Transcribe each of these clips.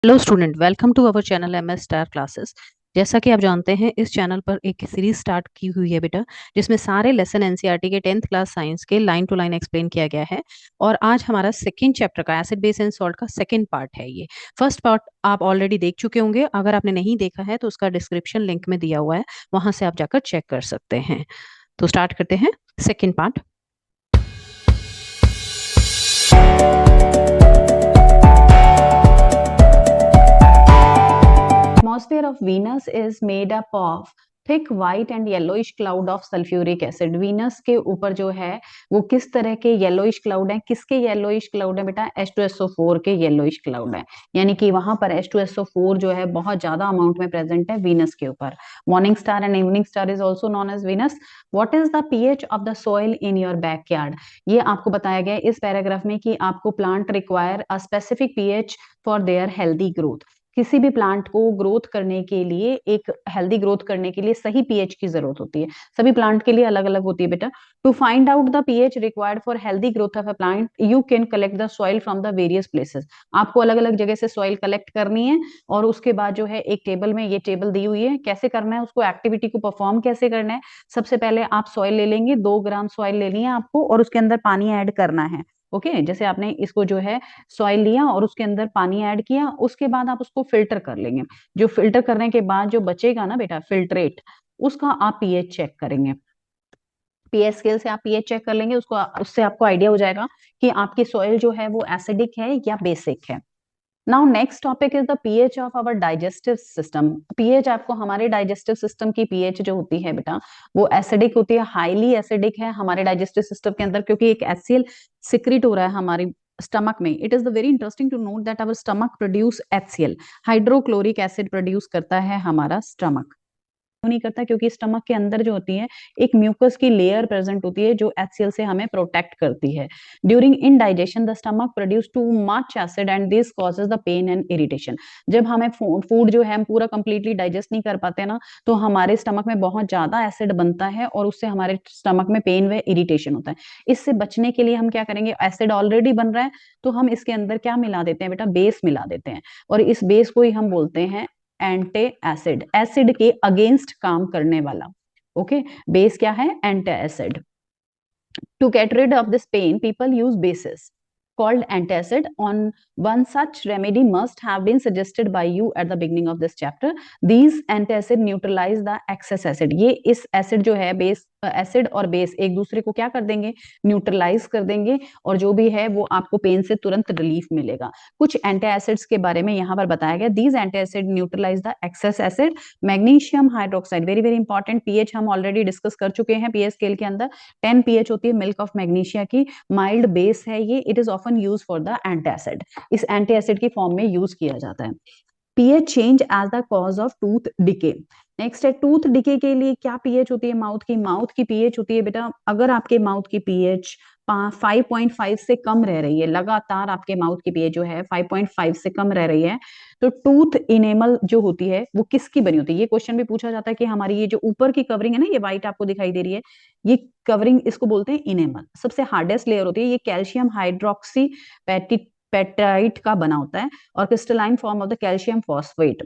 Hello student, welcome to our channel MS star classes. जैसा कि आप जानते हैं, इस चैनल पर एक सीरीज स्टार्ट की हुई है बेटा, जिसमें सारे लेसन एनसीईआरटी के 10th क्लास साइंस के लाइन टू लाइन एक्सप्लेन किया गया है। और आज हमारा सेकंड चैप्टर का एसिड बेस एंड सॉल्ट का सेकंड पार्ट है। ये फर्स्ट पार्ट आप ऑलरेडी देख चुके होंगे। अगर आपने नहीं देखा है तो उसका डिस्क्रिप्शन लिंक में दिया हुआ है, वहां से आप जाकर चेक कर सकते हैं। तो स्टार्ट करते हैं second part. Atmosphere of Venus is made up of thick white and yellowish cloud of sulphuric acid. Venus के ऊपर जो है वो किस तरह के येलोइश क्लाउड है? किसके येलोइश क्लाउड है बेटा? H2SO4 के येलोइश क्लाउड है। यानी कि वहां पर H2SO4 जो है बहुत ज्यादा अमाउंट में प्रेजेंट है वीनस के ऊपर। Morning star and evening star is also known as Venus. What is the pH of the soil in your backyard? ये आपको बताया गया है इस पैराग्राफ में कि आपको plant require a specific pH for their healthy growth. किसी भी प्लांट को ग्रोथ करने के लिए, एक हेल्दी ग्रोथ करने के लिए सही पीएच की जरूरत होती है। सभी प्लांट के लिए अलग अलग होती है बेटा। To find out the pH required for healthy growth of a plant, you can collect the soil from the various places. आपको अलग अलग जगह से सॉइल कलेक्ट करनी है और उसके बाद जो है एक टेबल में, ये टेबल दी हुई है, कैसे करना है उसको, एक्टिविटी को परफॉर्म कैसे करना है। सबसे पहले आप सॉइल ले लेंगे, 2 ग्राम सॉइल लेनी है आपको और उसके अंदर पानी ऐड करना है। ओके जैसे आपने इसको जो है सॉइल लिया और उसके अंदर पानी ऐड किया, उसके बाद आप उसको फिल्टर कर लेंगे। जो फिल्टर करने के बाद जो बचेगा ना बेटा फिल्ट्रेट, उसका आप पीएच चेक करेंगे। पीएच स्केल से आप पीएच चेक कर लेंगे, उसको उससे आपको आइडिया हो जाएगा कि आपकी सॉइल जो है वो एसिडिक है या बेसिक है। Now next topic is the pH of our digestive system. PH आपको, हमारे डाइजेस्टिव सिस्टम की पीएच जो होती है बेटा वो एसिडिक होती है, हाईली एसिडिक है हमारे डाइजेस्टिव सिस्टम के अंदर, क्योंकि एक एचसीएल सिक्रिट हो रहा है हमारी स्टमक में। It is the very interesting to note that our stomach produce HCl, hydrochloric acid produce करता है हमारा स्टमक। नहीं करता क्योंकि स्टमक के अंदर जो होती है एक म्यूकस की लेयर प्रेजेंट होती है जो HCl से हमें प्रोटेक्ट करती है। During indigestion the stomach produce too much acid and this causes the pain and irritation. जब हमें फूड जो है हम पूरा कंप्लीटली डाइजेस्ट नहीं कर पाते ना, तो हमारे स्टमक में बहुत ज्यादा एसिड बनता है और उससे हमारे स्टमक में पेन व इरिटेशन होता है। इससे बचने के लिए हम क्या करेंगे? एसिड ऑलरेडी बन रहा है तो हम इसके अंदर क्या मिला देते हैं बेटा? बेस मिला देते हैं। और इस बेस को ही हम बोलते हैं एंटी एसिड, एसिड के अगेंस्ट काम करने वाला। ओके बेस क्या है? Anti acid. To get rid of this pain, people use bases called antacid. On one such remedy must have been suggested by you at the beginning of this chapter. These antacid neutralize the excess acid. ये इस acid जो है, base acid और base एक दूसरे को क्या कर देंगे? न्यूट्रलाइज कर देंगे और जो भी है वो आपको पेन से तुरंत रिलीफ मिलेगा। कुछ एंटी एसिड्स के बारे में यहाँ पर बताया गया। These anti acid neutralize the excess acid. Magnesium hydroxide, very very important. PH हम ऑलरेडी डिस्कस कर चुके हैं पीएच स्केल के अंदर। 10 पीएच होती है मिल्क ऑफ मैग्नीशिया की। माइल्ड बेस है ये। It is often use for the antacid. इस एंटी एसिड की फॉर्म में यूज किया जाता है। PH change as the cause of tooth decay. Next है टूथ डिके के लिए क्या पीएच होती है माउथ की? माउथ की पीएच होती है बेटा, अगर आपके माउथ की पीएच 5.5 से कम रह रही है, लगातार आपके माउथ की पीएच जो है 5.5 से कम रह रही है, तो टूथ इनेमल जो होती है वो किसकी बनी होती है? ये क्वेश्चन भी पूछा जाता है कि हमारी ये जो ऊपर की कवरिंग है ना, ये व्हाइट आपको दिखाई दे रही है, ये कवरिंग इसको बोलते हैं इनेमल। सबसे हार्डेस्ट लेयर होती है ये, कैल्शियम हाइड्रोक्सी पेटाइट का बना होता है और crystalline form of the calcium phosphate,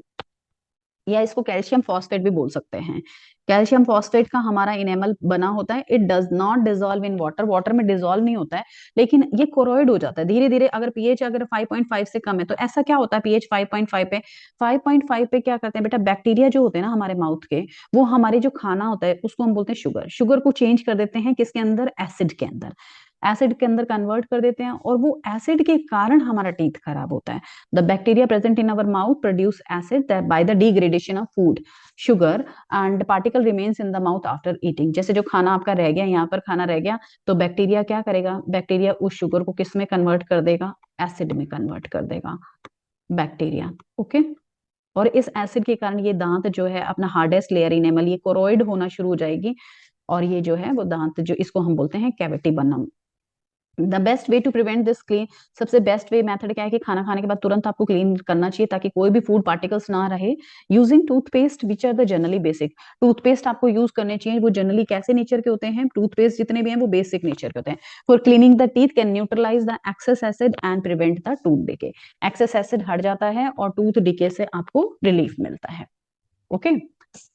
या इसको कैल्शियम फॉस्फेट भी बोल सकते हैं। कैल्शियम फॉस्फेट का हमारा इनेमल बना होता है। It does not dissolve in water, water में डिजोल्व नहीं होता है, लेकिन ये कोरोइड हो जाता है धीरे धीरे। अगर पीएच अगर 5.5 से कम है तो ऐसा क्या होता है? पीएच 5.5 पे, 5.5 पे क्या करते हैं बेटा? बैक्टीरिया जो होते हैं ना हमारे माउथ के, वो हमारे जो खाना होता है उसको हम बोलते हैं शुगर, शुगर को चेंज कर देते हैं किसके अंदर? एसिड के अंदर। एसिड के अंदर कन्वर्ट कर देते हैं और वो एसिड के कारण हमारा टीथ खराब होता है। The bacteria present in our mouth produce acid by the degradation of food sugar and particle remains in the mouth after eating. जैसे जो खाना आपका रह गया, यहाँ पर खाना रह गया, तो बैक्टीरिया क्या करेगा? बैक्टीरिया उस शुगर को किस में कन्वर्ट कर देगा? एसिड में कन्वर्ट कर देगा बैक्टीरिया। ओके और इस एसिड के कारण ये दांत जो है अपना हार्डेस्ट लेयर इनेमल, ये कोरोइड होना शुरू हो जाएगी और ये जो है वो दांत जो, इसको हम बोलते हैं कैविटी बनम। The best way to prevent this clean, सबसे बेस्ट वे मेथड क्या है कि खाना खाने के बाद तुरंत आपको क्लीन करना चाहिए ताकि कोई भी फूड पार्टिकल्स ना रहे। Using toothpaste which are the generally basic, toothpaste आपको यूज करने चाहिए वो जनरली कैसे नेचर के होते हैं, टूथपेस्ट जितने भी हैं वो बेसिक नेचर के होते हैं। For cleaning the teeth can neutralize the excess acid and prevent the tooth decay, excess acid हट जाता है और टूथ डिके से आपको रिलीफ मिलता है। Okay,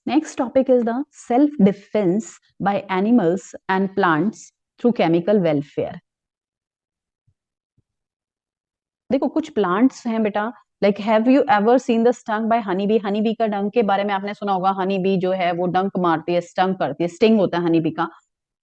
next topic is the self defence by animals and plants through chemical welfare. देखो कुछ प्लांट्स हैं बेटा, like have you ever seen the stung by honey bee, honey bee का डंक के बारे में आपने सुना होगा, हनी बी जो है वो डंक मारती है, स्टंग करती है, स्टिंग होता है हनी बी का।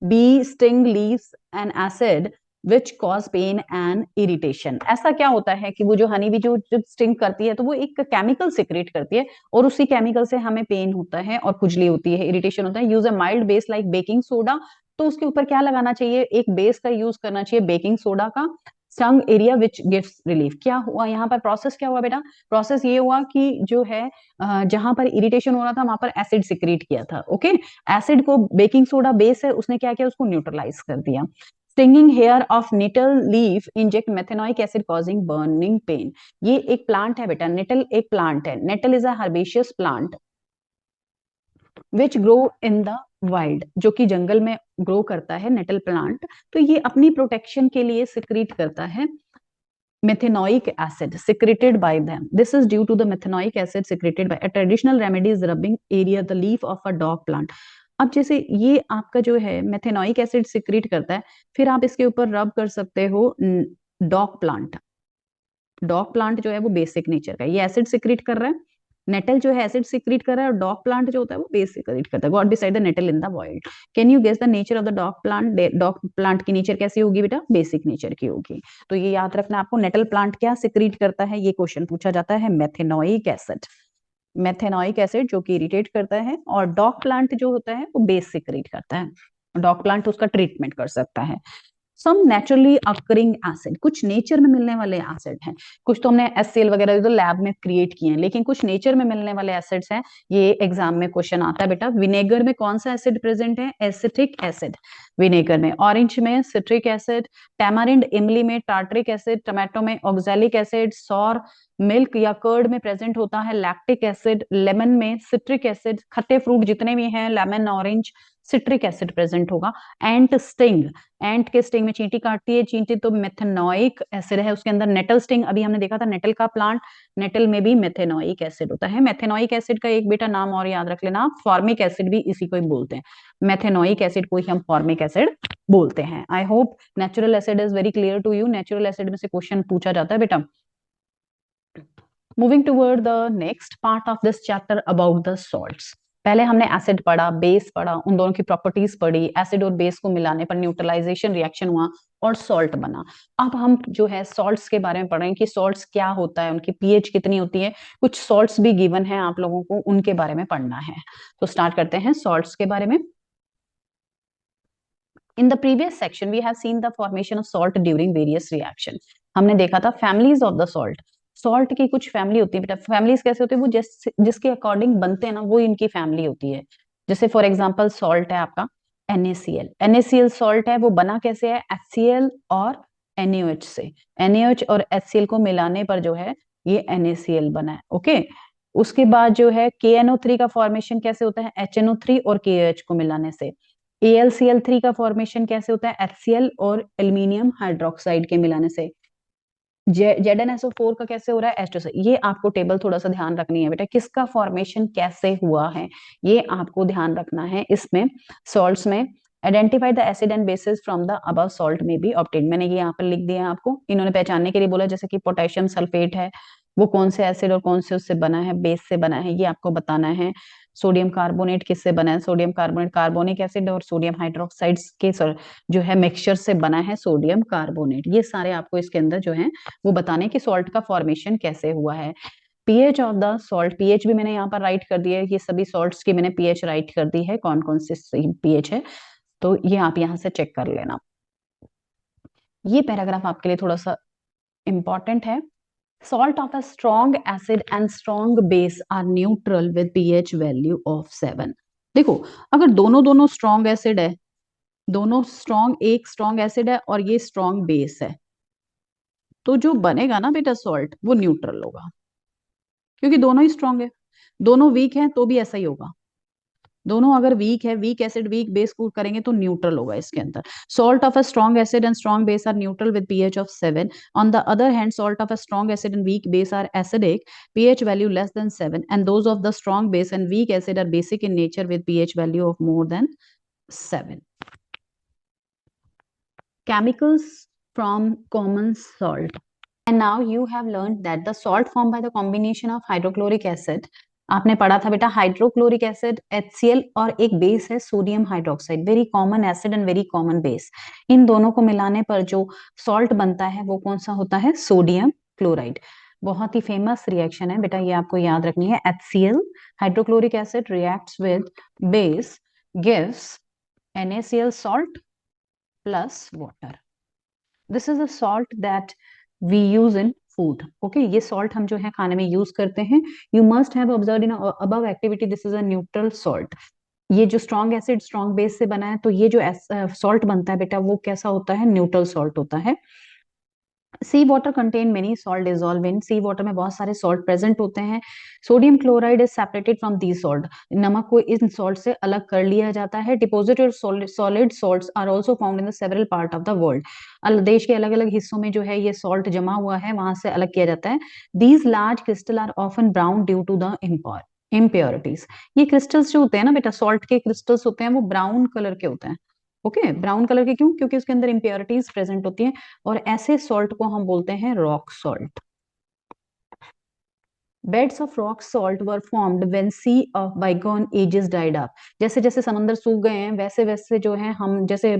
Bee sting leaves an acid which cause pain and irritation. ऐसा क्या होता है कि वो जो हनी बी जो जब स्टिंग करती है तो वो एक केमिकल सिक्रेट करती है और उसी केमिकल से हमें पेन होता है और खुजली होती है, इरिटेशन होता है। Use a mild base like baking soda, तो उसके ऊपर क्या लगाना चाहिए, एक बेस का यूज करना चाहिए बेकिंग सोडा का। Stung area which gives relief, क्या हुआ यहाँ पर, प्रोसेस क्या हुआ बेटा, प्रोसेस ये हुआ कि जो है जहां पर इरिटेशन हो रहा था वहां पर एसिड सिक्रीट किया था। ओके, एसिड को बेकिंग सोडा बेस है उसने क्या किया, उसको न्यूट्रलाइज कर दिया। Stinging hair of nettle leaf inject methanoic acid causing burning pain. ये एक प्लांट है बेटा, निटल एक प्लांट है, nettle is a herbaceous plant which grow in the wild, जो कि जंगल में ग्रो करता है नेटल प्लांट। तो ये अपनी प्रोटेक्शन के लिए सिक्रीट करता है methanoic acid secreted by them. This is due to the methanoic acid secreted by a traditional remedy is rubbing area the leaf of a dog plant. अब जैसे ये आपका जो है मेथेनोइक एसिड सिक्रीट करता है, फिर आप इसके ऊपर रब कर सकते हो डॉग प्लांट। डॉग प्लांट जो है वो बेसिक नेचर का, ये एसिड सिक्रीट कर रहा है, नेटल जो है एसिड सिक्रीट कर रहा है और डॉग प्लांट जो होता है वो बेस सिक्रीट करता है। God beside the nettle in the wild. Can you guess the nature of the dog plant, dog plant की नेचर कैसी होगी बेटा, बेसिक नेचर की होगी। तो ये याद रखना आपको, नेटल प्लांट क्या सिक्रीट करता है, ये क्वेश्चन पूछा जाता है, मेथेनोइक एसिड, मेथेनोइक एसिड जो कि इरिटेट करता है, और डॉग प्लांट जो होता है वो बेस सिक्रीट करता है, डॉग प्लांट उसका ट्रीटमेंट कर सकता है। सम नेचुरली अकरिंग एसिड, कुछ नेचर में मिलने वाले एसिड हैं, कुछ तो हमने HCl वगैरह तो लैब में क्रिएट किए हैं, लेकिन कुछ नेचर में मिलने वाले एसिड्स हैं। ये एग्जाम में क्वेश्चन आता है बेटा। विनेगर में कौन सा एसिड प्रेजेंट है, एसिटिक एसिड विनेगर में, ऑरेंज में सिट्रिक एसिड, टैमारिंड इमली में टार्टरिक एसिड, टमाटो में ऑक्सैलिक एसिड, सौर मिल्क या कर्ड में प्रेजेंट होता है लैक्टिक एसिड, लेमन में सिट्रिक एसिड, खट्टे फ्रूट जितने भी हैं lemon orange citric acid present होगा। एंट स्टिंग, एंट के स्टिंग में चींटी काटती है, चींटी तो मेथेनोइक एसिड है उसके अंदर। नेटल स्टिंग अभी हमने देखा था, नेटल का प्लांट, नेटल में भी मेथेनोइक एसिड होता है। मेथेनोइक एसिड का एक बेटा नाम और याद रख लेना, फॉर्मिक एसिड भी इसी को ही बोलते हैं, मेथेनोइक एसिड को ही हम फॉर्मिक एसिड बोलते हैं। I hope natural acid is very clear to you, natural acid में से क्वेश्चन पूछा जाता है बेटा। Moving toward the next part of this chapter about the salts. पहले हमने एसिड पढ़ा, बेस पढ़ा, उन दोनों की प्रॉपर्टीज पढ़ी, एसिड और बेस को मिलाने पर न्यूट्रलाइजेशन रिएक्शन हुआ और सॉल्ट बना। अब हम जो है सॉल्ट्स के बारे में पढ़ रहे हैं कि सॉल्ट्स क्या होता है, उनकी पीएच कितनी होती है, कुछ सॉल्ट्स भी गिवन है आप लोगों को, उनके बारे में पढ़ना है। तो स्टार्ट करते हैं सॉल्ट्स के बारे में। In the previous section, we have seen the formation of salt during various reaction. हमने देखा था families of the salt. Salt की कुछ फैमिली होती है बेटा, फैमिलीज कैसे होती है, वो जिसके अकॉर्डिंग बनते हैं ना वो इनकी फैमिली होती है। जैसे फॉर एग्जांपल सॉल्ट है आपका NaCl, NaCl सॉल्ट है, वो बना कैसे है, HCl और NaOH से, NaOH और HCl को मिलाने पर जो है ये NaCl बना है। ओके, उसके बाद जो है KNO3 का फॉर्मेशन कैसे होता है, HNO3 और KOH को मिलाने से। AlCl3 का फॉर्मेशन कैसे होता है, HCl और एल्यूमिनियम हाइड्रोक्साइड के मिलाने से। ZnSO4 का कैसे हो रहा है, एस्टर से। ये आपको टेबल थोड़ा सा ध्यान रखनी है बेटा, किसका फॉर्मेशन कैसे हुआ है ये आपको ध्यान रखना है इसमें सॉल्ट्स में। Identify the acid and bases from the above salt में बी ऑब्टेन, मैंने ये यहाँ पर लिख दिया है आपको, इन्होंने पहचानने के लिए बोला, जैसे कि पोटेशियम सल्फेट है वो कौन से एसिड और कौन से उससे बना है, बेस से बना है, ये आपको बताना है। सोडियम कार्बोनेट किससे बना है, सोडियम कार्बोनेट कार्बोनिक एसिड और सोडियम हाइड्रोक्साइड के जो है मिक्सचर से बना है सोडियम कार्बोनेट। ये सारे आपको इसके अंदर जो है वो बताने कि सॉल्ट का फॉर्मेशन कैसे हुआ है। PH of the salt, pH भी मैंने यहाँ पर राइट कर दिया है, ये सभी सॉल्ट्स की मैंने पीएच राइट कर दी है, कौन कौन से पीएच है, तो ये आप यहाँ से चेक कर लेना। ये पैराग्राफ आपके लिए थोड़ा सा इंपॉर्टेंट है। Salt of a strong acid and strong base are neutral with pH value of 7। देखो अगर दोनों दोनों स्ट्रॉन्ग एसिड है दोनों स्ट्रॉन्ग, एक स्ट्रॉन्ग एसिड है और ये स्ट्रॉन्ग बेस है, तो जो बनेगा ना बेटा सॉल्ट वो न्यूट्रल होगा, क्योंकि दोनों ही स्ट्रॉन्ग है। दोनों वीक हैं तो भी ऐसा ही होगा। दोनों अगर वीक है, वीक एसिड वीक बेस को करेंगे तो न्यूट्रल होगा इसके अंदर। Salt of a strong acid and strong base are neutral with pH of 7। On the other hand salt of a strong acid and weak base are acidic, pH value less than 7, and those of the strong base and weak acid are basic in nature with pH value of more than 7. Chemicals from common salt. And now you have learned that the salt formed by the combination of hydrochloric acid, आपने पढ़ा था बेटा hydrochloric acid HCl और एक base है sodium hydroxide, very common acid and very common base. इन दोनों को मिलाने पर जो सॉल्ट बनता है वो कौन सा होता है? Sodium chloride. बहुत ही फेमस रिएक्शन है बेटा, ये आपको याद रखनी है। HCl hydrochloric acid reacts with base gives NaCl salt plus water. This is a salt that we use in food. Okay, ये सॉल्ट हम जो है खाने में यूज करते हैं। You must have observed in above activity this is a neutral salt. ये जो स्ट्रॉन्ग एसिड स्ट्रॉन्ग बेस से बना है, तो ये जो सॉल्ट बनता है बेटा वो कैसा होता है? न्यूट्रल सॉल्ट होता है। Sea water contain many salt dissolve in, sea water में बहुत सारे सॉल्ट प्रेजेंट होते हैं। Sodium chloride is separated from the salt, नमक को इन सॉल्ट से अलग कर लिया जाता है। Deposited solid salts are also found in the several part of the world, देश के अलग अलग हिस्सों में जो है ये सॉल्ट जमा हुआ है, वहां से अलग किया जाता है। These large crystal are often brown due to the impurities. ये क्रिस्टल्स जो होते हैं ना बेटा, सॉल्ट के क्रिस्टल्स होते हैं, वो ब्राउन कलर के होते हैं। ओके, ब्राउन कलर के क्यों? क्योंकि उसके अंदर इम्प्योरिटीज प्रेजेंट होती हैं, और ऐसे सॉल्ट को हम बोलते हैं rock salt. Beds of rock salt were formed when sea of bygone ages died up. जैसे जैसे समंदर सूख गए हैं वैसे वैसे जो है हम जैसे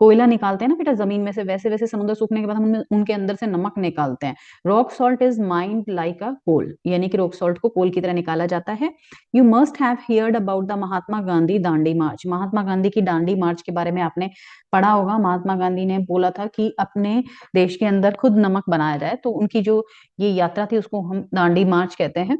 कोयला निकालते हैं ना बेटा जमीन में से, वैसे वैसे समुद्र सूखने के बाद हम उनके अंदर से नमक निकालते हैं। Rock salt is mined like a coal, यानी कि रॉक सॉल्ट को कोल की तरह निकाला जाता है। You must have heard about the Mahatma Gandhi Dandi march. Mahatma Gandhi की दांडी मार्च के बारे में आपने पढ़ा होगा। महात्मा गांधी ने बोला था कि अपने देश के अंदर खुद नमक बनाया जाए, तो उनकी जो ये यात्रा थी उसको हम दांडी मार्च कहते हैं।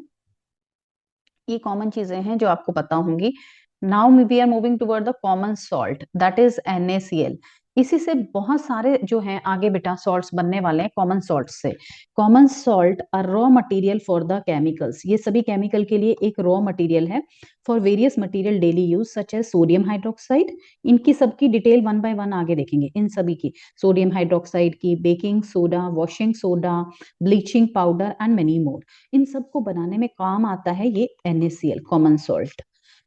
ये कॉमन चीजें हैं जो आपको पता होंगी। Now we are moving toward the common salt that is NaCl। इसी से बहुत सारे जो हैं आगे बेटा सॉल्ट्स बनने वाले हैं कॉमन सॉल्ट से। Common salt are raw material for the chemicals, ये सभी केमिकल के लिए एक रॉ मटेरियल है for various material daily use such as sodium hydroxide. इनकी सबकी डिटेल वन बाय वन आगे देखेंगे, इन सभी की, सोडियम हाइड्रोक्साइड की, baking soda, washing soda, bleaching powder and many more. इन सब को बनाने में काम आता है ये NaCl common salt.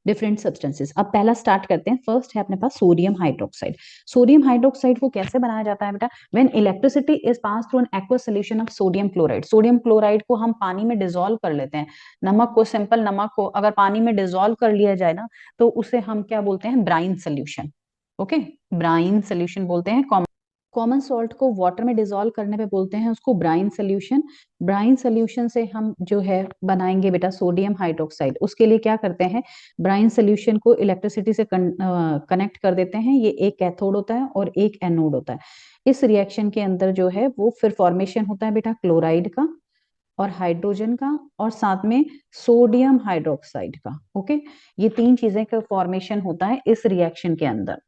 Different substances, अब पहला स्टार्ट करते हैं। फर्स्ट है अपने पास सोडियम हाइड्रोक्साइड। सोडियम हाइड्रोक्साइड को कैसे बनाया जाता है बेटा? When electricity is pass through an aqueous solution of sodium chloride. Sodium chloride को हम पानी में डिसॉल्व कर लेते हैं। नमक को, सिंपल नमक को अगर पानी में डिसॉल्व कर लिया जाए ना, तो उसे हम क्या बोलते हैं? Brine solution. Okay, brine solution बोलते हैं। कॉमन सॉल्ट को वाटर में डिसॉल्व करने पे बोलते हैं उसको ब्राइन सोल्यूशन। ब्राइन सोल्यूशन से हम जो है बनाएंगे बेटा सोडियम हाइड्रोक्साइड। उसके लिए क्या करते हैं? ब्राइन सोल्यूशन को इलेक्ट्रिसिटी से कनेक्ट कर देते हैं। ये एक कैथोड होता है और एक एनोड होता है। इस रिएक्शन के अंदर जो है वो फिर फॉर्मेशन होता है बेटा क्लोराइड का और हाइड्रोजन का और साथ में सोडियम हाइड्रोक्साइड का। ओके, ये तीन चीजें का फॉर्मेशन होता है इस रिएक्शन के अंदर,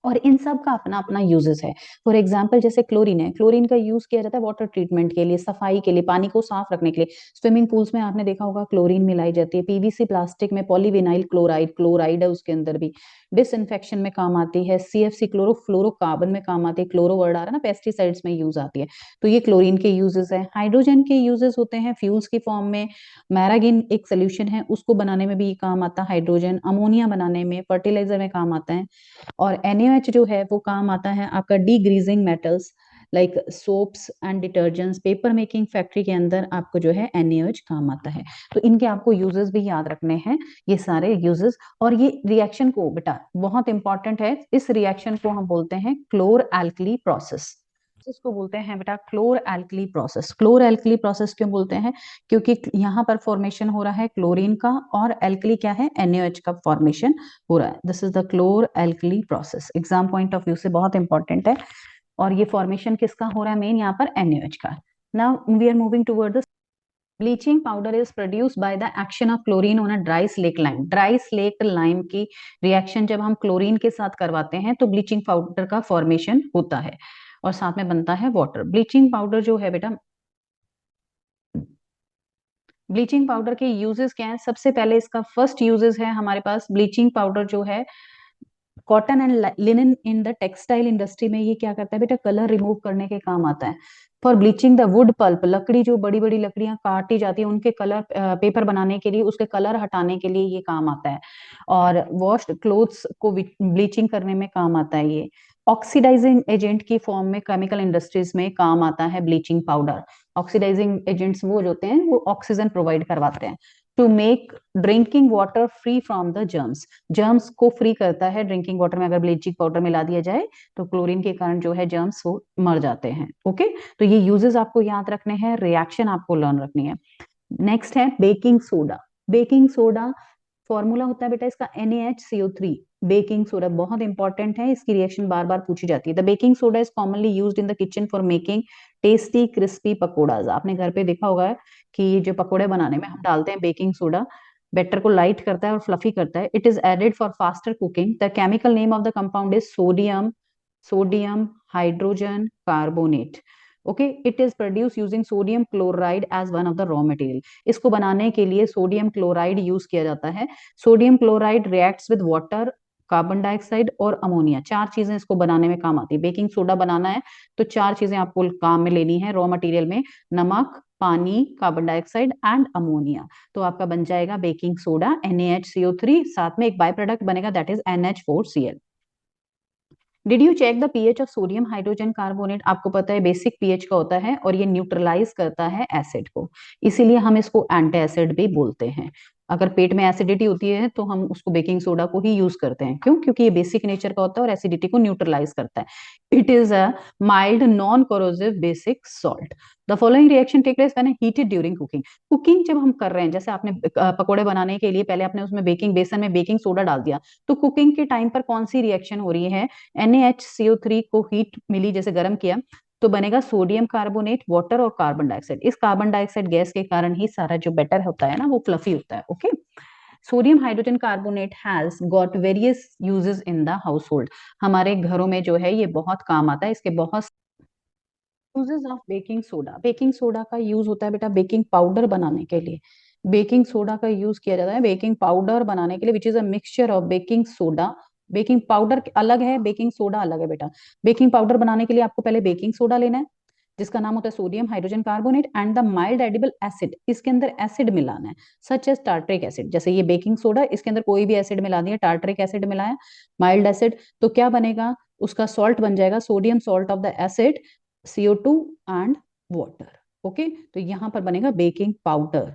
और इन सब का अपना अपना यूजेस है। फॉर एग्जाम्पल जैसे क्लोरीन है, क्लोरीन का यूज किया जाता है वाटर ट्रीटमेंट के लिए, सफाई के लिए, पानी को साफ रखने के लिए। स्विमिंग पूल्स में आपने देखा होगा क्लोरीन मिलाई जाती है। पीवीसी प्लास्टिक में पॉलीविनाइल क्लोराइड, क्लोराइड है उसके अंदर भी, डिसइंफेक्शन में काम आती है। CFC क्लोरोफ्लोरोकार्बन में काम आती है। क्लोरो वर्ड आ रहा है ना, पेस्टिसाइड्स में यूज आती है। तो ये क्लोरीन के यूजेस है। हाइड्रोजन के यूजेस होते हैं फ्यूल्स की फॉर्म में। मैरागिन एक सोल्यूशन है, उसको बनाने में भी काम आता है हाइड्रोजन। अमोनिया बनाने में, फर्टिलाइजर में काम आता है। और NaOH जो है वो काम आता है आपका degreasing metals like soaps and detergents. Paper making factory के अंदर आपको जो है NaOH काम आता है। तो इनके आपको यूजेस भी याद रखने हैं, ये सारे यूजेस। और ये रिएक्शन को बेटा बहुत इंपॉर्टेंट है, इस रिएक्शन को हम बोलते हैं क्लोर एल्कली प्रोसेस। इसको बोलते हैं बेटा क्लोर एल्कली प्रोसेस। क्लोर एल्कली प्रोसेस क्यों बोलते हैं? क्योंकि यहाँ पर फॉर्मेशन हो रहा है क्लोरीन का, और एल्कली क्या है? NaOH का फॉर्मेशन हो रहा है। This is the chlor alkali process. Exam point of view से बहुत इंपॉर्टेंट है। और ये फॉर्मेशन किसका हो रहा है? मेन यहाँ पर NaOH का। Now we are moving toward the bleaching powder is produced by the action of chlorine on a dry slake lime. Dry slake lime की रिएक्शन जब हम क्लोरीन के साथ करवाते हैं तो ब्लीचिंग पाउडर का फॉर्मेशन होता है और साथ में बनता है वाटर। ब्लीचिंग पाउडर जो है बेटा, ब्लीचिंग पाउडर के यूजेस क्या है? सबसे पहले इसका फर्स्ट यूजेस है हमारे पास, ब्लीचिंग पाउडर जो है cotton and linen in the textile industry में ये क्या करता है बेटा, कलर रिमूव करने के काम आता है। For bleaching the wood pulp, लकड़ी जो बड़ी बड़ी लकड़ियां काटी जाती है उनके कलर पेपर बनाने के लिए, उसके कलर हटाने के लिए ये काम आता है। और वॉश्ड क्लोथ्स को ब्लीचिंग करने में काम आता है ये। ऑक्सीडाइजिंग एजेंट की फॉर्म में केमिकल इंडस्ट्रीज में काम आता है ब्लीचिंग पाउडर। ऑक्सीडाइजिंग एजेंट्स वो जो होते हैं वो ऑक्सीजन प्रोवाइड करवाते हैं। To make drinking water free from the germs, germs को फ्री करता है ड्रिंकिंग वाटर में। अगर ब्लीचिंग पाउडर मिला दिया जाए तो क्लोरीन के कारण जो है जर्म्स वो मर जाते हैं। ओके, तो ये यूजेस आपको याद रखने हैं, रिएक्शन आपको लर्न रखनी है। नेक्स्ट है baking soda. Baking soda formula होता है बेटा इसका NaHCO3। बेकिंग सोडा बहुत इंपॉर्टेंट है, इसकी रिएक्शन बार बार पूछी जाती है। The baking soda is commonly used in the kitchen for making tasty crispy pakodas. आपने घर पे देखा होगा कि जो पकोड़े बनाने में हम डालते हैं बेकिंग सोडा, बैटर को लाइट करता है और फ्लफी करता है। It is added for faster cooking. The chemical name of the compound is sodium, sodium hydrogen carbonate. Okay, it is produce using sodium chloride as one of the raw material. इसको बनाने के लिए sodium chloride use किया जाता है। Sodium chloride reacts with water, carbon dioxide और ammonia, चार चीजें इसको बनाने में काम आती है। बेकिंग सोडा बनाना है तो चार चीजें आपको काम में लेनी है रॉ मटेरियल में, नमक, पानी, कार्बन डाइऑक्साइड एंड अमोनिया। तो आपका बन जाएगा बेकिंग सोडा NaHCO3, साथ में एक बाय प्रोडक्ट बनेगा that is NH4Cl। Did you check the pH of sodium hydrogen carbonate? आपको पता है बेसिक पीएच का होता है और ये न्यूट्रलाइज करता है एसिड को, इसीलिए हम इसको एंटी एसिड भी बोलते हैं। अगर पेट में एसिडिटी होती है तो हम उसको बेकिंग सोडा को ही यूज करते हैं। क्यों? क्योंकि ये बेसिक नेचर का होता है और एसिडिटी को न्यूट्रलाइज करता है। It is a mild non corrosive basic salt. The following reaction take place when heated during cooking. Cooking जब हम कर रहे हैं, जैसे आपने पकोड़े बनाने के लिए पहले आपने उसमें बेकिंग बेसन में बेकिंग सोडा डाल दिया, तो कुकिंग के टाइम पर कौन सी रिएक्शन हो रही है? NaHCO3 को हीट मिली, जैसे गर्म किया तो बनेगा सोडियम कार्बोनेट, वाटर और कार्बन डाइऑक्साइड। इस कार्बन डाइऑक्साइड गैस के कारण ही सारा जो बैटर होता है ना वो फ्लफी होता है। Okay, sodium hydrogen carbonate has got various uses in the house hold. हमारे घरों में जो है ये बहुत काम आता है, इसके बहुत uses of baking soda. Baking soda का यूज होता है बेटा बेकिंग पाउडर बनाने के लिए। बेकिंग सोडा का यूज किया जाता है बेकिंग पाउडर बनाने के लिए, which is a mixture of baking soda. Baking powder अलग है, बेकिंग सोडा अलग है बेटा। बेकिंग पाउडर बनाने के लिए आपको पहले बेकिंग सोडा लेना है जिसका नाम होता है sodium hydrogen carbonate and the mild edible acid. इसके अंदर एसिड मिलाना है सच एज टार्ट्रिक एसिड। जैसे ये बेकिंग सोडा, इसके अंदर कोई भी एसिड मिला दिया, टार्ट्रिक एसिड मिलाया, माइल्ड एसिड, तो क्या बनेगा? उसका सॉल्ट बन जाएगा sodium salt of the acid, CO2 and water. Okay, तो यहां पर बनेगा baking powder.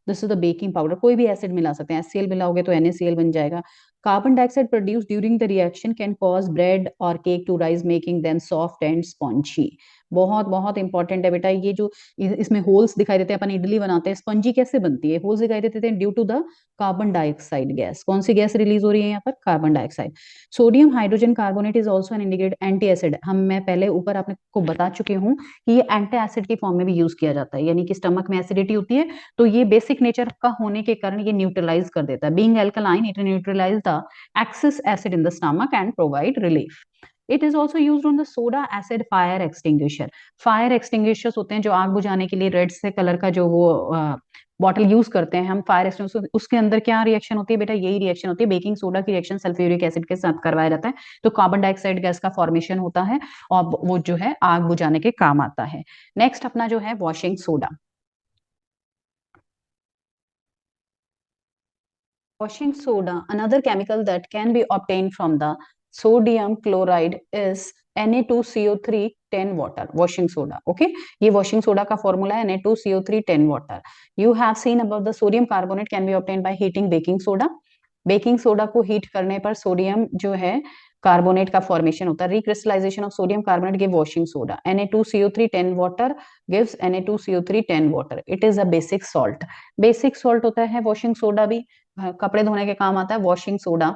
This is the baking powder. कोई भी एसिड मिला सकते हैं, HCl मिलाओगे तो NaCl बन जाएगा। Carbon dioxide produce during the reaction can cause bread और cake to rise making them soft and spongy. बहुत बहुत इंपॉर्टेंट है बेटा। ये जो इसमें होल्स दिखाई देते हैं, अपन इडली बनाते हैं, स्पंजी कैसे बनती है? होल्स दिखाई देते हैं due to the carbon dioxide gas. कौन सी गैस रिलीज हो रही है यहाँ पर? Carbon dioxide. Sodium hydrogen carbonate is also an indicated anti acid. मैं पहले ऊपर आपने को बता चुकी हूँ कि ये एंटी एसिड की फॉर्म में भी यूज किया जाता है, यानी कि स्टमक में एसिडिटी होती है तो ये बेसिक नेचर का होने के कारण ये न्यूट्रलाइज कर देता है। Being alkaline it neutralize the excess acid in the stomach and provide relief. It is also used on the soda acid fire extinguisher. Fire extinguishers होते हैं जो आग बुझाने के लिए रेड से कलर का जो वो बॉटल यूज करते हैं हम फायर एक्सटिंग्विशर, उसके अंदर क्या रिएक्शन होती है बेटा? यही रिएक्शन होती है, बेकिंग सोडा की रिएक्शन सल्फ्यूरिक एसिड के साथ करवाया जाता है तो कार्बन डाइऑक्साइड गैस का फॉर्मेशन होता है और वो जो है आग बुझाने के काम आता है। नेक्स्ट अपना जो है washing soda. Washing soda, another chemical that can be obtained from the sodium chloride is Na2CO3 10 water. Washing soda, okay? ये washing soda का formula है Na2CO3 10 water. You have seen above the sodium carbonate can be obtained by heating baking soda. Baking soda को heat करने पर sodium जो है carbonate का formation होता है। Recrystallisation of sodium carbonate give washing soda. Na2CO3 10 water gives Na2CO3 10 water. It is a basic salt. Basic salt होता है वॉशिंग सोडा भी, कपड़े धोने के काम आता है washing soda.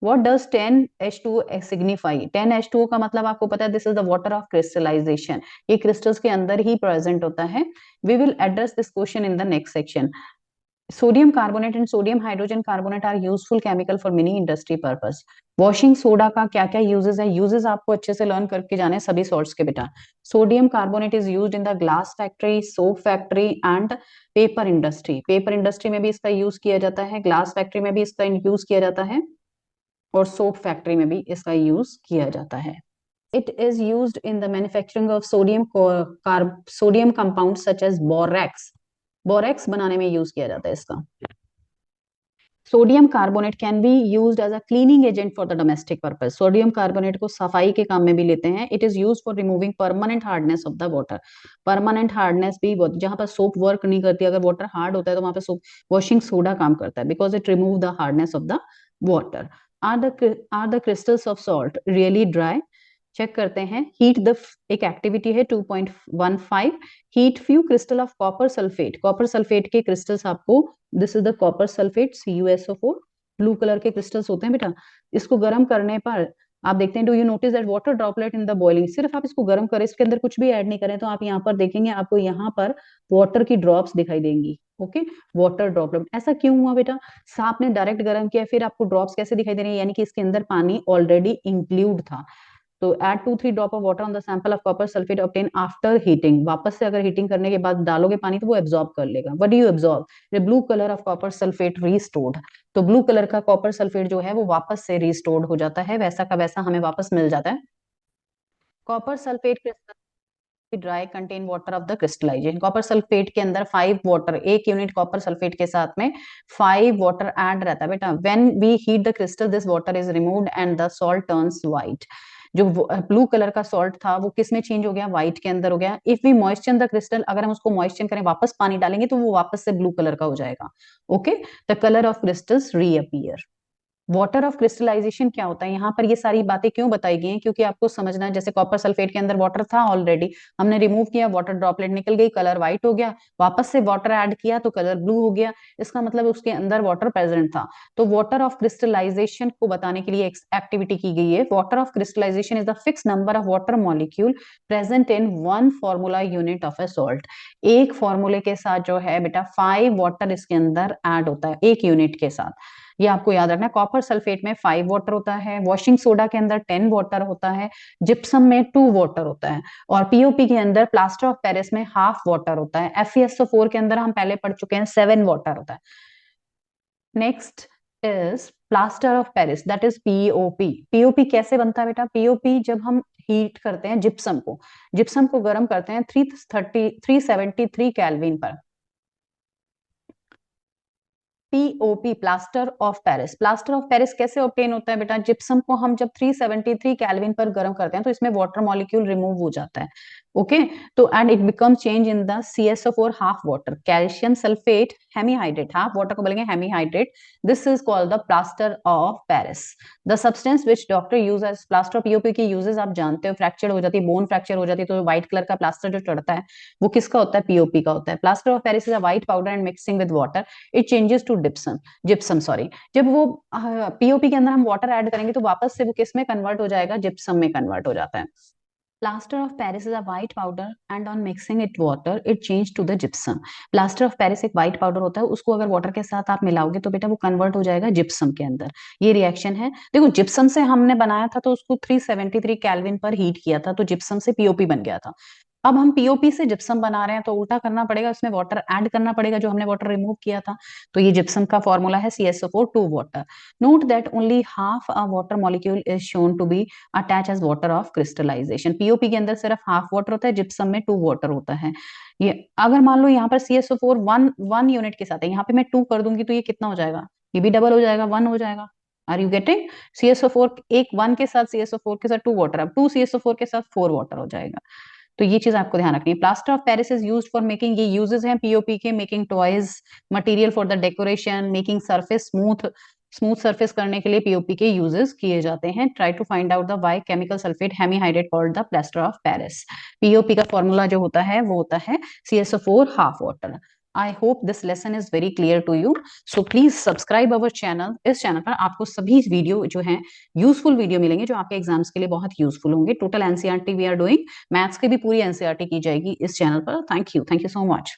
What does 10H2O signify? 10H2O का मतलब आपको पता है, this is the water of crystallization, ये क्रिस्टल्स के अंदर ही प्रेजेंट होता है। We will address this question in the next section. Sodium carbonate and sodium hydrogen carbonate are useful chemical for many industry purpose. Washing soda का क्या क्या uses है? यूजेस आपको अच्छे से लर्न करके जाने सभी सॉल्ट्स के बेटा। Sodium carbonate is used in the glass factory, soap factory and paper industry. Paper industry में भी इसका यूज किया जाता है, ग्लास फैक्ट्री में भी इसका यूज किया जाता है, और सोप फैक्ट्री में भी इसका यूज किया जाता है। It is used in the manufacturing of sodium compound such as borax. Borax बनाने में यूज किया जाता है इसका। Sodium carbonate can be used as a cleaning agent for the domestic purpose. Sodium carbonate को सफाई के काम में भी लेते हैं। It is use for removing permanent hardness of the water. Permanent hardness भी, जहां पर सोप वर्क नहीं करती, अगर वाटर हार्ड होता है तो वहां पर सोप वॉशिंग सोडा काम करता है, because it remove the hardness of the water. Are the crystals of salt really dry? Check करते हैं। हीट द, एक एक्टिविटी है 2.15, heat few crystal of copper sulphate. Copper sulphate के क्रिस्टल्स आपको, this is the copper sulphate CuSO4, blue colour के crystals होते हैं बेटा। इसको गर्म करने पर आप देखते हैं, do you notice that water droplet in the boiling? सिर्फ आप इसको गर्म करें, इसके अंदर कुछ भी ऐड नहीं करें, तो आप यहाँ पर देखेंगे आपको यहाँ पर वाटर की ड्रॉप्स दिखाई देंगी। Okay, water droplet. ऐसा क्यों हुआ बेटा? आपने डायरेक्ट गर्म किया, फिर आपको ड्रॉप्स कैसे दिखाई दे रही है? यानी कि इसके अंदर पानी ऑलरेडी इंक्लूड था। तो add 2-3 drop of water on the sample of copper sulphate obtain after heating. वापस से अगर हीटिंग करने के बाद डालोगे पानी तो वो एब्जॉर्ब कर लेगा। What do you absorb? The blue colour of copper sulphate restored. तो ब्लू कलर का कॉपर सल्फेट जो है वो वापस से रीस्टोर्ड हो जाता है, वैसा का वैसा हमें वापस मिल जाता है। Copper sulphate crystal dry contain water of the crystallization. Copper sulphate के अंदर 5 वाटर, 1 यूनिट कॉपर सल्फेट के साथ में 5 वाटर ऐड रहता है बेटा। When we heat the crystal this water is removed and the salt turns white. जो blue colour का सॉल्ट था वो किस में चेंज हो गया? व्हाइट के अंदर हो गया। If we moisture the crystal, अगर हम उसको मॉइस्चर करें, वापस पानी डालेंगे, तो वो वापस से ब्लू कलर का हो जाएगा। Okay, the colour of crystals reappear. Water of crystallization क्या होता है? यहाँ पर ये सारी बातें क्यों बताई गई हैं? क्योंकि आपको समझना है, जैसे कॉपर सल्फेट के अंदर वाटर था ऑलरेडी, हमने रिमूव किया, वाटर ड्रॉपलेट निकल गई, कलर व्हाइट हो गया, वापस से वाटर ऐड किया तो कलर ब्लू हो गया। इसका मतलब उसके अंदर वाटर प्रेजेंट था। तो वाटर ऑफ क्रिस्टलाइजेशन को बताने के लिए एक एक्टिविटी की गई है। Water of crystallization is the fix number of water molecule present in 1 formula unit of a salt. एक फॉर्मूले के साथ जो है बेटा 5 वाटर इसके अंदर ऐड होता है, एक यूनिट के साथ। ये आपको याद रखना है। कॉपर सल्फेट में 5 वाटर होता है, वॉशिंग सोडा के अंदर 10 वाटर होता है, जिप्सम में 2 वाटर होता है, और पीओपी के अंदर, प्लास्टर ऑफ पेरिस में हाफ वाटर होता है, FeSO4 के अंदर हम पहले पढ़ चुके हैं 7 वाटर होता है। Next is plaster of Paris, that is POP. POP कैसे बनता है बेटा? पीओपी जब हम हीट करते हैं जिप्सम को गर्म करते हैं 373 केल्विन पर। POP, plaster of Paris. Plaster of Paris कैसे ऑब्टेन होता है बेटा? जिप्सम को हम जब 373 केल्विन पर गर्म करते हैं तो इसमें वाटर मॉलिक्यूल रिमूव हो जाता है। ओके, तो and it become change in the CSO4 half water, calcium sulphate hemihydrate, half water को बोलेंगे hemihydrate. This is called the plaster of Paris. The substance which doctor use as plaster. POP की uses आप जानते हो, fracture हो जाती है, bone fracture हो जाती है, तो व्हाइट कलर का प्लास्टर जो चढ़ता है वो किसका होता है? पीओपी का होता है। Plaster of Paris is a white powder and mixing with water it changes to gypsum sorry. जब वो पीओपी के अंदर हम वाटर ऐड करेंगे तो वापस से वो किस में कन्वर्ट हो जाएगा? जिप्सम में कन्वर्ट हो जाता है। Plaster of Paris is a white powder and on mixing it water it change to the gypsum. Plaster of Paris एक व्हाइट पाउडर होता है, उसको अगर वाटर के साथ आप मिलाओगे तो बेटा वो कन्वर्ट हो जाएगा जिप्सम के अंदर। ये रिएक्शन है। देखो, जिप्सम से हमने बनाया था तो उसको 373 केल्विन पर हीट किया था, तो जिप्सम से पीओपी बन गया था। अब हम पीओपी से जिप्सम बना रहे हैं तो उल्टा करना पड़ेगा, उसमें वाटर ऐड करना पड़ेगा जो हमने वाटर रिमूव किया था। तो ये जिप्सम का फॉर्मूला है CSO4 2 water. Note that only half a water molecule is shown to be attach as water of crystallization. POP के अंदर सिर्फ हाफ वाटर होता है, जिप्सम में 2 वाटर होता है। ये अगर मान लो यहाँ पर CSO4 वन यूनिट के साथ है, यहाँ पे मैं 2 कर दूंगी तो ये कितना हो जाएगा? ये भी डबल हो जाएगा, 1 हो जाएगा। Are you getting? CSO4 एक 1 के साथ, CSO4 के साथ 2 वाटर, अब 2 CSO4 के साथ 4 वाटर हो जाएगा। तो ये चीज आपको ध्यान रखनी है। Plaster of Paris is used for making, ये यूजेस हैं पीओपी के, making toys, material for the decoration, making surface smooth, smooth surface करने के लिए पीओपी के यूजेस किए जाते हैं। Try to find out the why chemical sulphate hemihydrate called the plaster of Paris. POP का फॉर्मूला जो होता है वो होता है CSO4 half water. I hope this lesson is very clear to you. So please subscribe our channel. इस channel पर आपको सभी वीडियो जो है यूजफुल वीडियो मिलेंगे जो आपके एग्जाम्स के लिए बहुत यूजफुल होंगे। Total NCERT we are doing, maths की भी पूरी एनसीईआरटी की जाएगी इस चैनल पर। Thank you so much.